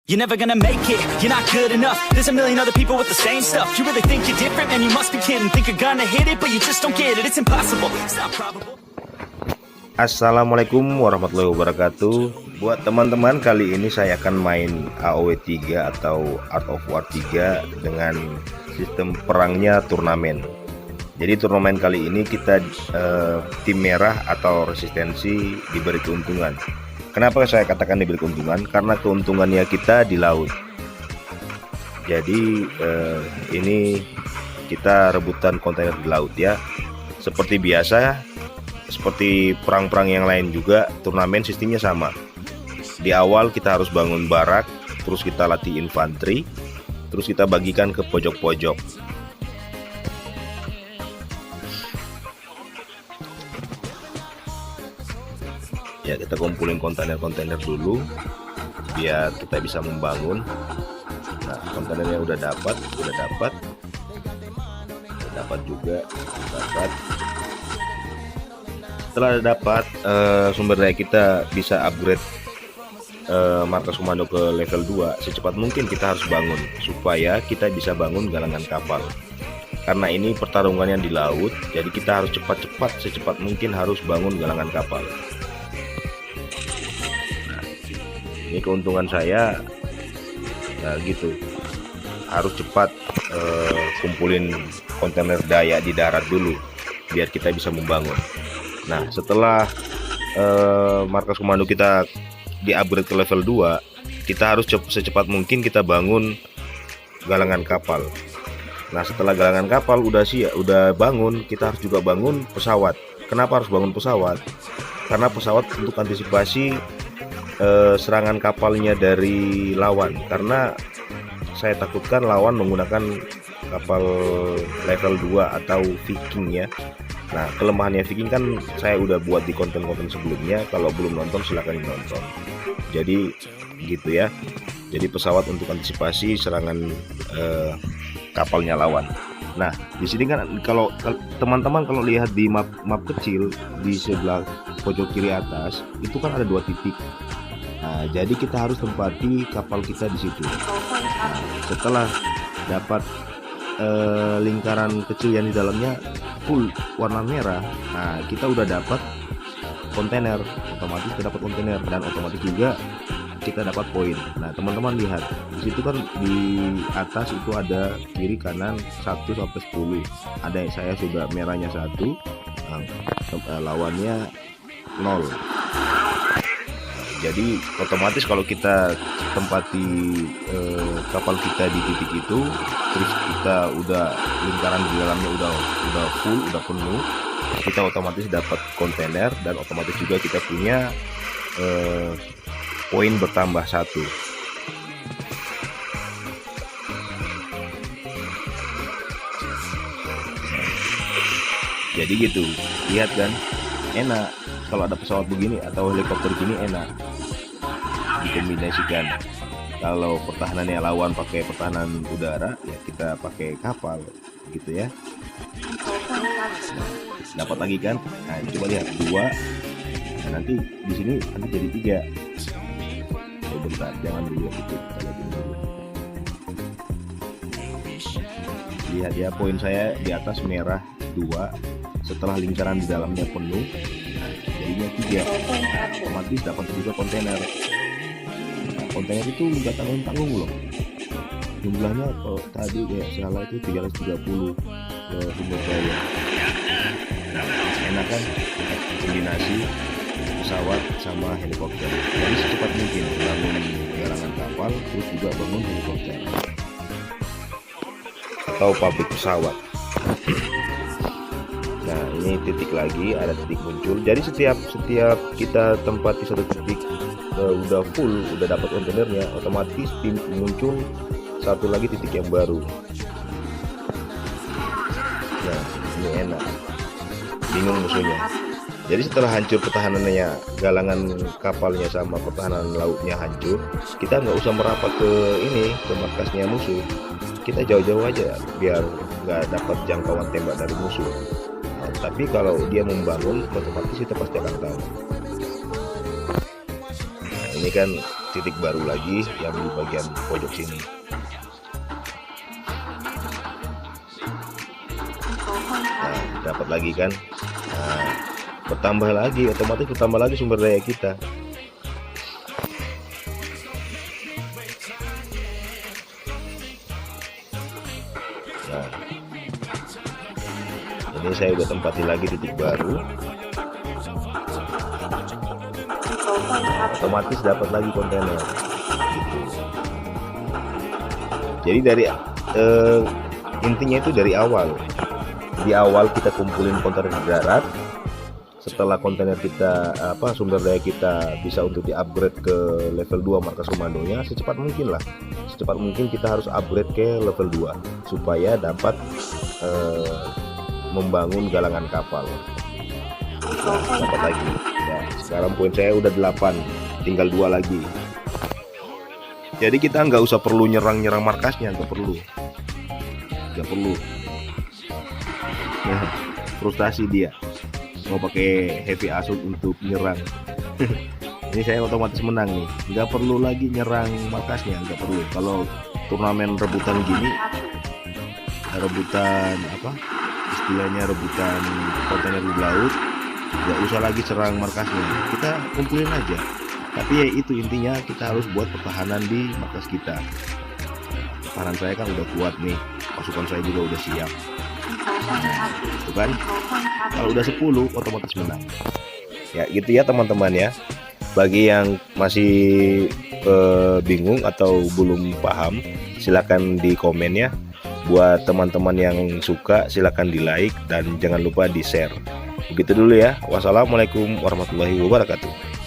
You're never gonna make it, you're not good enough. There's a million other people with the same stuff. You really think you're different? Man, you must be kidding. Think you're gonna hit it, but you just don't get it. It's impossible, it's not probable. Assalamualaikum warahmatullahi wabarakatuh. Buat teman-teman, kali ini saya akan main AoW 3 atau Art of War 3 dengan sistem perangnya turnamen. Jadi turnamen kali ini kita tim merah atau resistensi diberi keuntungan. Kenapa saya katakan diberi keuntungan? Karena keuntungannya kita di laut. Jadi ini kita rebutan kontainer di laut ya. Seperti biasa, seperti perang-perang yang lain juga, turnamen sistemnya sama. Di awal kita harus bangun barak, terus kita latih infanteri, terus kita bagikan ke pojok-pojok. Ya, kita kumpulin kontainer-kontainer dulu biar kita bisa membangun. Nah, kontainernya udah dapat juga. Setelah dapat sumber daya, kita bisa upgrade markas komando ke level 2. Secepat mungkin kita harus bangun supaya kita bisa bangun galangan kapal. Karena ini pertarungannya di laut, jadi kita harus secepat mungkin harus bangun galangan kapal. Ini keuntungan saya, nah gitu, harus cepat kumpulin kontainer daya di darat dulu biar kita bisa membangun. Nah, setelah markas komando kita di upgrade ke level 2, kita harus secepat mungkin kita bangun galangan kapal. Nah, setelah galangan kapal udah bangun, kita harus juga bangun pesawat. Kenapa harus bangun pesawat? Karena pesawat untuk antisipasi serangan kapalnya dari lawan, karena saya takutkan lawan menggunakan kapal level 2 atau Viking ya. Nah, kelemahannya Viking kan saya udah buat di konten-konten sebelumnya. Kalau belum nonton silahkan nonton. Jadi gitu ya. Jadi pesawat untuk antisipasi serangan kapalnya lawan. Nah, di sini kan kalau teman-teman kalau lihat di map kecil di sebelah pojok kiri atas itu kan ada 2 titik. Nah, jadi kita harus tempati kapal kita di situ. Nah, setelah dapat lingkaran kecil yang di dalamnya full warna merah, nah kita udah dapat kontainer, otomatis kita dapat kontainer dan otomatis juga kita dapat poin. Nah, teman-teman lihat di situ kan di atas itu ada kiri kanan 1 sampai 10. Ada yang saya sudah merahnya 1, lawannya 0. Jadi otomatis kalau kita tempati kapal kita di titik itu, terus kita udah lingkaran di dalamnya udah full, udah penuh, kita otomatis dapat kontainer dan otomatis juga kita punya poin bertambah 1. Jadi gitu, lihat kan, enak kalau ada pesawat begini atau helikopter gini, enak dikombinasikan. Kalau pertahanannya lawan pakai pertahanan udara, ya kita pakai kapal gitu ya. Dapat lagi kan? Nah, coba lihat 2. Nah, nanti di sini nanti jadi 3. Bentar, jangan dulu itu, kita lihat dulu. Lihat ya, poin saya di atas merah 2. Setelah lingkaran di dalamnya penuh, nah, jadinya 3. Nah, otomatis dapat juga kontainer. Kontainer itu nggak tanggung-tanggung loh. Jumlahnya kalau tadi ya salah itu 330 sumber daya. Nah, enak kan kombinasi pesawat sama helikopter. Jadi secepat mungkin bangun galangan kapal, terus juga bangun helikopter atau pabrik pesawat. Nah, ini titik lagi, ada titik muncul. Jadi setiap kita tempati satu titik udah full, udah dapat kontainernya, otomatis muncul satu lagi titik yang baru. Nah, ini enak, bingung musuhnya. Jadi setelah hancur pertahanannya, galangan kapalnya sama pertahanan lautnya hancur, kita nggak usah merapat ke markasnya musuh. Kita jauh-jauh aja biar nggak dapat jangkauan tembak dari musuh. Nah, tapi kalau dia membangun, otomatis kita pasti akan tahu. Ini kan titik baru lagi yang di bagian pojok sini. Nah, dapat lagi kan. Nah, bertambah lagi, otomatis bertambah lagi sumber daya kita. Nah, ini saya udah tempati lagi titik baru, otomatis dapat lagi kontainer gitu. Jadi dari intinya itu dari awal, di awal kita kumpulin kontainer darat. Setelah kontainer kita sumber daya kita bisa untuk di-upgrade ke level 2 markas komandonya, secepat mungkin lah. Secepat mungkin kita harus upgrade ke level 2 supaya dapat membangun galangan kapal. Nah, dapat lagi. Nah, sekarang poin saya udah 8, tinggal 2 lagi. Jadi kita nggak usah perlu nyerang markasnya, nggak perlu. Nah, frustasi dia mau pakai heavy assault untuk nyerang. Ini saya otomatis menang nih, nggak perlu lagi nyerang markasnya, nggak perlu. Kalau turnamen rebutan gini, rebutan istilahnya rebutan kontainer di laut, nggak usah lagi serang markasnya, kita kumpulin aja. Tapi ya itu intinya, kita harus buat pertahanan di markas kita. Pertahanan saya kan udah kuat nih, pasukan saya juga udah siap. Itu kan, kalau udah 10 otomatis menang. Ya gitu ya teman-teman ya. Bagi yang masih bingung atau belum paham, silakan di komen ya. Buat teman-teman yang suka silakan di like dan jangan lupa di share. Begitu dulu ya. Wassalamualaikum warahmatullahi wabarakatuh.